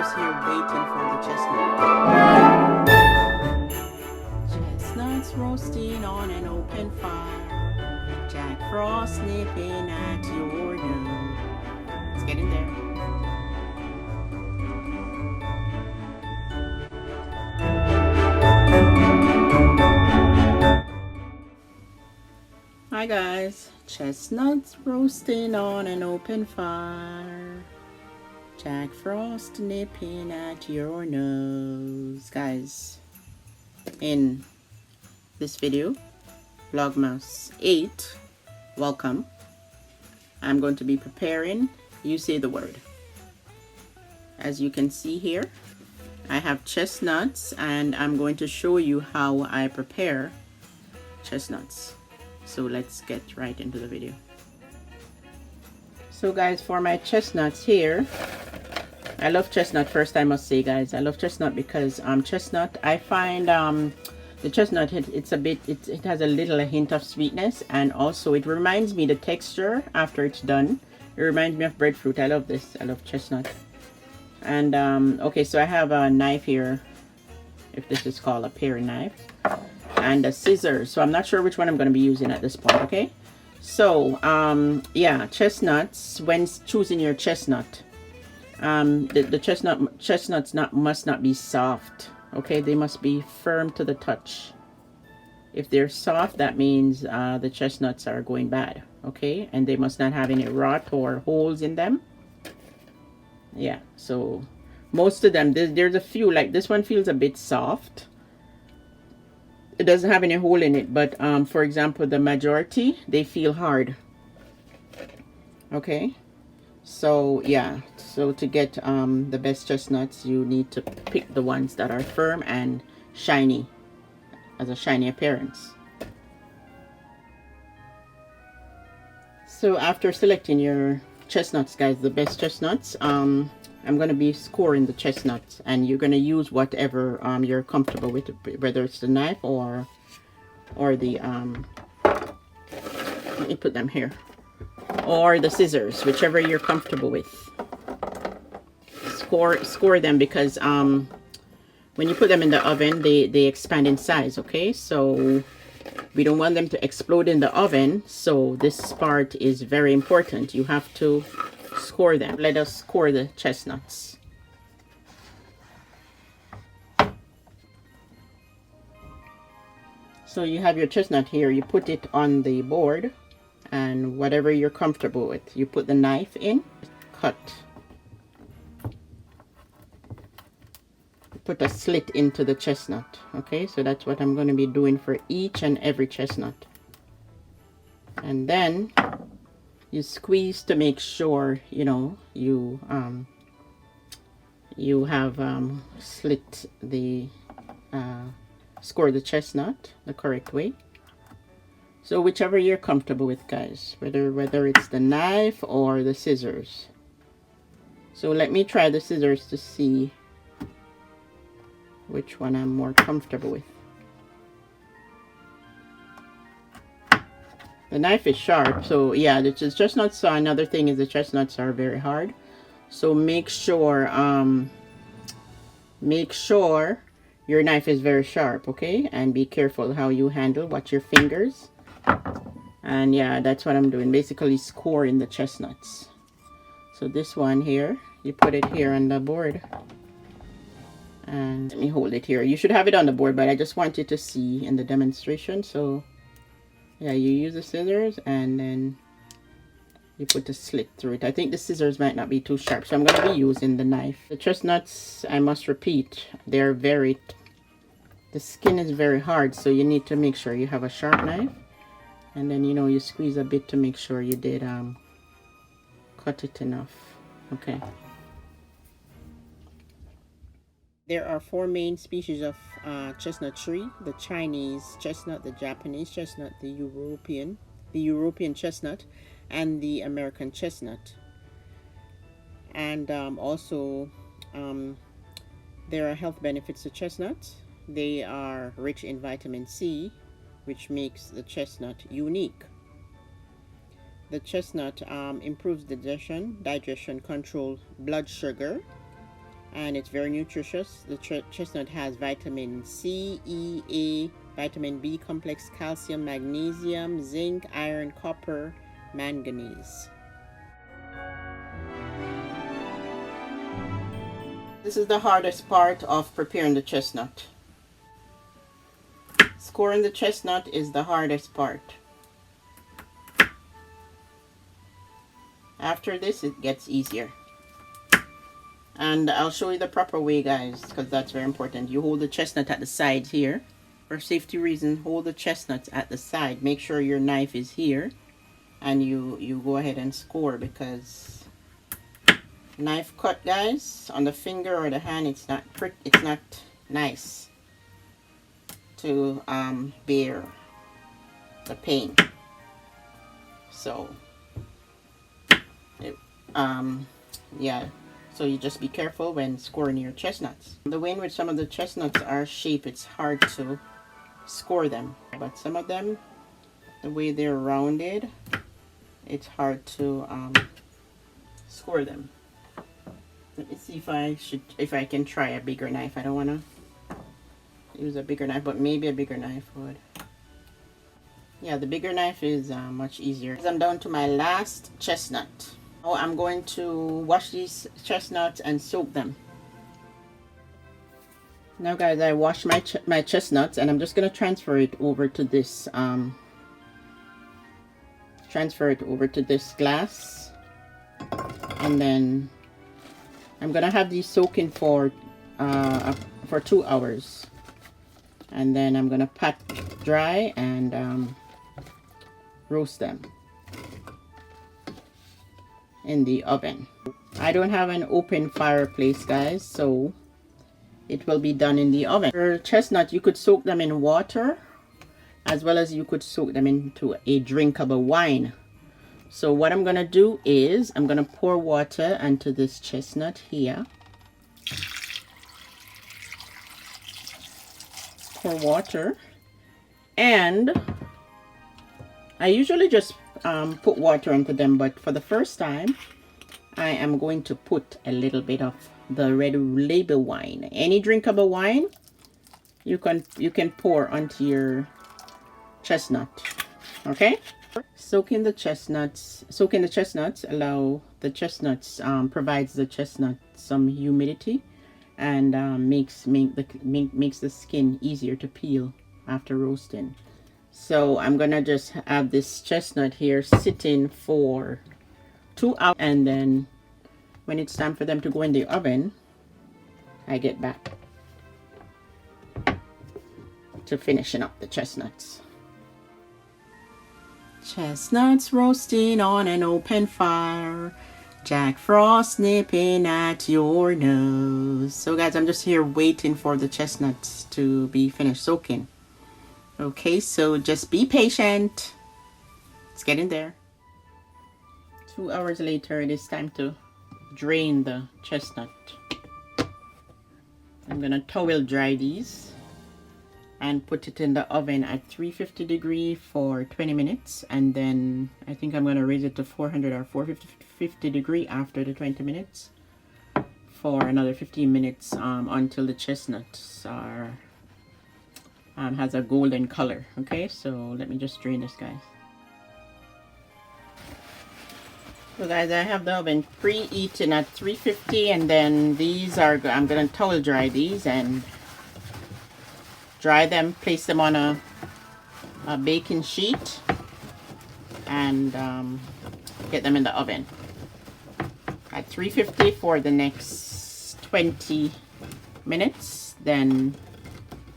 just here waiting for the chestnut. Chestnuts roasting on an open fire. Jack Frost nipping at your nose. Let's get in there. Hi guys, chestnuts roasting on an open fire. Jack Frost nipping at your nose. Guys, in this video, Vlogmas 8, welcome. I'm going to be preparing, you say the word. As you can see here, I have chestnuts and I'm going to show you how I prepare chestnuts. So let's get right into the video. So guys, for my chestnuts here, I love chestnut. First, I must say, guys, I love chestnut because chestnut, I find the chestnut, it has a little hint of sweetness, and also it reminds me the texture after it's done. It reminds me of breadfruit. I love this. I love chestnut. And okay, so I have a knife here, if this is called a paring knife, and a scissors. So I'm not sure which one I'm going to be using at this point. Okay, so yeah, chestnuts, when choosing your chestnut, the chestnuts must not be soft. Okay, they must be firm to the touch. If they're soft, that means the chestnuts are going bad. Okay, and they must not have any rot or holes in them. Yeah, so most of them, there's a few, like this one feels a bit soft. It doesn't have any hole in it, but for example, the majority, they feel hard. Okay, so yeah, so to get the best chestnuts, you need to pick the ones that are firm and shiny, as a shiny appearance. So after selecting your chestnuts, guys, the best chestnuts, I'm going to be scoring the chestnuts, and you're going to use whatever you're comfortable with, whether it's the knife or the let me put them here, or the scissors, whichever you're comfortable with. Score them, because when you put them in the oven, they expand in size. Okay, so we don't want them to explode in the oven, so this part is very important. You have to score them. Let us score the chestnuts. So you have your chestnut here, you put it on the board, and whatever you're comfortable with, you put the knife in, cut, put a slit into the chestnut. Okay, so that's what I'm going to be doing for each and every chestnut. And then you squeeze to make sure, you know, you have slit the score the chestnut the correct way. So whichever you're comfortable with, guys, whether it's the knife or the scissors. So let me try the scissors to see which one I'm more comfortable with. The knife is sharp, so yeah, the chestnuts. Another thing is the chestnuts are very hard, so make sure your knife is very sharp. Okay, and be careful how you handle, watch your fingers. And yeah, that's what I'm doing, basically scoring the chestnuts. So this one here, you put it here on the board, and let me hold it here. You should have it on the board, but I just want you to see in the demonstration. So yeah, you use the scissors and then you put a slit through it. I think the scissors might not be too sharp, so I'm going to be using the knife. The chestnuts, I must repeat, the skin is very hard, so you need to make sure you have a sharp knife. And then, you know, you squeeze a bit to make sure you did cut it enough. Okay. There are 4 main species of chestnut tree: the Chinese chestnut, the Japanese chestnut, the European chestnut, and the American chestnut. And also there are health benefits to chestnuts. They are rich in vitamin C, which makes the chestnut unique. The chestnut improves digestion, control blood sugar, and it's very nutritious. The chestnut has vitamin C, E, A, vitamin B complex, calcium, magnesium, zinc, iron, copper, manganese. This is the hardest part of preparing the chestnut. Scoring the chestnut is the hardest part. After this, it gets easier. And I'll show you the proper way, guys, because that's very important. You hold the chestnut at the side here. For safety reasons, hold the chestnuts at the side. Make sure your knife is here. And you go ahead and score, because knife cut, guys, on the finger or the hand, it's not nice to bear the pain. So yeah, so you just be careful when scoring your chestnuts. The way in which some of the chestnuts are shaped, it's hard to score them, but some of them, the way they're rounded, it's hard to score them. Let me see if I can try a bigger knife. I don't want to use a bigger knife, but maybe a bigger knife would. Yeah, the bigger knife is much easier. I'm down to my last chestnut. Now I'm going to wash these chestnuts and soak them. Now, guys, I washed my chestnuts, and I'm just going to transfer it over to this glass, and then I'm gonna have these soaking for 2 hours, and then I'm gonna pat dry and roast them in the oven. I don't have an open fireplace, guys, so it will be done in the oven. For chestnut, you could soak them in water, as well as you could soak them into a drinkable wine. So what I'm gonna do is I'm gonna pour water into this chestnut here. Pour water, and I usually just put water into them, but for the first time I am going to put a little bit of the red label wine. Any drinkable wine you can pour onto your chestnut. Okay, soaking the chestnuts allow the chestnuts provides the chestnut some humidity, and makes the skin easier to peel after roasting. So I'm gonna just have this chestnut here sitting for 2 hours, and then when it's time for them to go in the oven, I get back to finishing up the chestnuts. Chestnuts roasting on an open fire, Jack Frost nipping at your nose. So, guys, I'm just here waiting for the chestnuts to be finished soaking. Okay, so just be patient. It's getting there. 2 hours later, it is time to drain the chestnut. I'm gonna towel dry these and put it in the oven at 350 degrees for 20 minutes, and then I think I'm gonna raise it to 400 or 450 degrees after the 20 minutes for another 15 minutes until the chestnuts are has a golden color. Okay, so let me just drain this, guys. So, guys, I have the oven preheating at 350, and then these are, I'm gonna towel dry these and dry them, place them on a baking sheet, and get them in the oven at 350 for the next 20 minutes. Then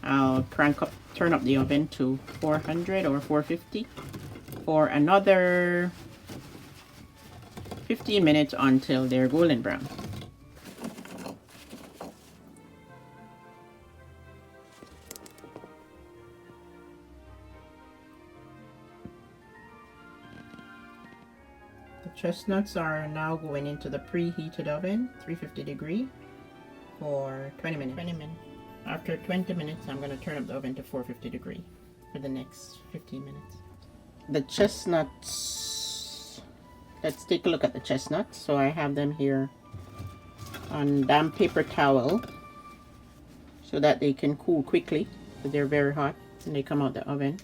I'll turn up the oven to 400 or 450 for another 15 minutes until they're golden brown. The chestnuts are now going into the preheated oven, 350 degrees, for 20 minutes. After 20 minutes, I'm going to turn up the oven to 450 degrees for the next 15 minutes. The chestnuts, let's take a look at the chestnuts. So I have them here on damp paper towel so that they can cool quickly, because they're very hot when they come out the oven.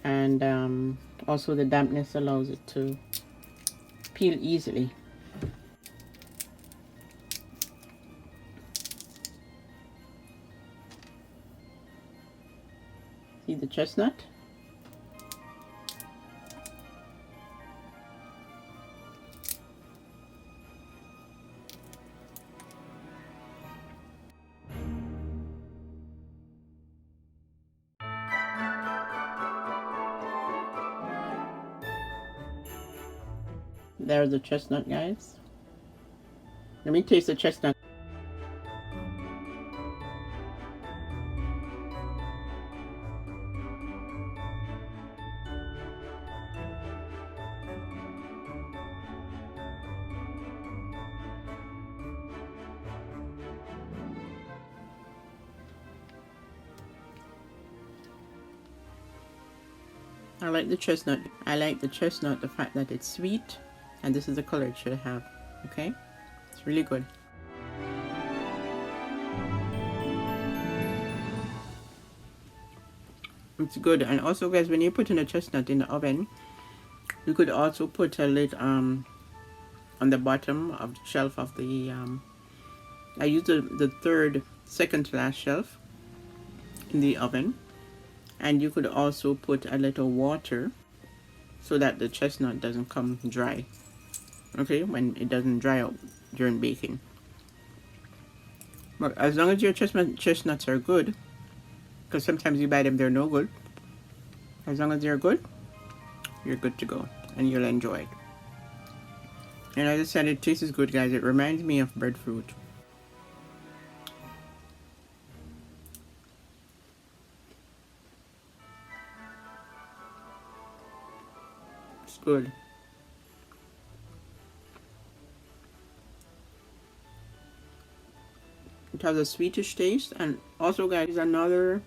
And also the dampness allows it to peel easily. See the chestnut? There's the chestnut, guys. Let me taste the chestnut. I like the chestnut. I like the chestnut, the fact that it's sweet, and this is the color it should have. Okay, it's really good. It's good. And also, guys, when you put in a chestnut in the oven, you could also put a lid on the bottom of the shelf of the I use the second to last shelf in the oven. And you could also put a little water so that the chestnut doesn't come dry, okay, when it doesn't dry out during baking. But as long as your chestnuts are good, because sometimes you buy them, they're no good. As long as they're good, you're good to go, and you'll enjoy it. And as I said, it tastes good, guys. It reminds me of breadfruit. It's good. It has a sweetish taste. And also, guys, another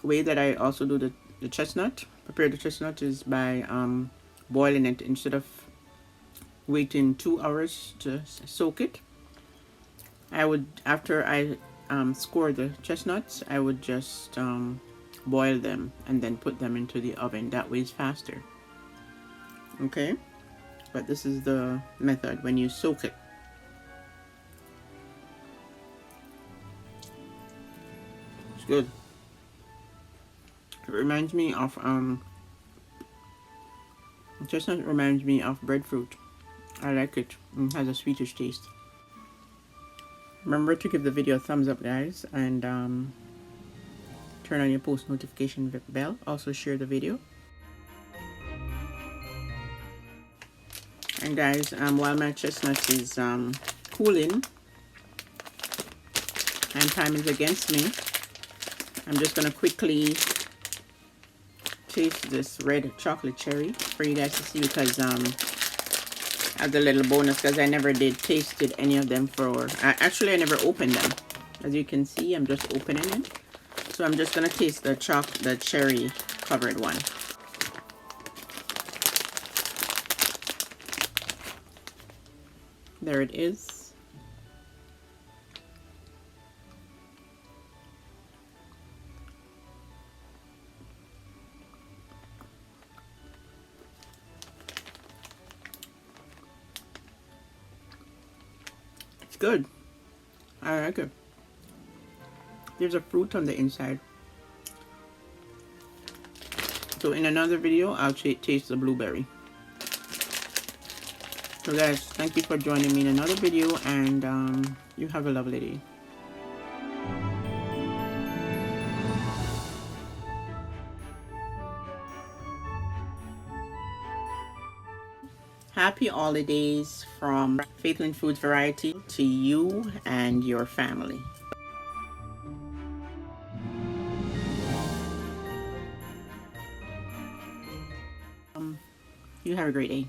way that I also do the chestnut, prepare the chestnut, is by boiling it. Instead of waiting 2 hours to soak it, I would, after I score the chestnuts, I would just boil them and then put them into the oven. That way it's faster. Okay, but this is the method when you soak it. It's good. It reminds me of chestnut reminds me of breadfruit. I like it. It has a sweetish taste. Remember to give the video a thumbs up, guys, and turn on your post notification bell. Also share the video. And guys, while my chestnut is cooling and time is against me, I'm just gonna quickly taste this red chocolate cherry for you guys to see, because as a little bonus, because I never did tasted any of them for actually I never opened them. As you can see, I'm just opening it. So I'm just gonna taste the cherry covered one. There it is. It's good. I like it. There's a fruit on the inside. So in another video, I'll taste the blueberry. So guys, thank you for joining me in another video, and you have a lovely day. Happy holidays from Faithland Food Variety to you and your family. You have a great day.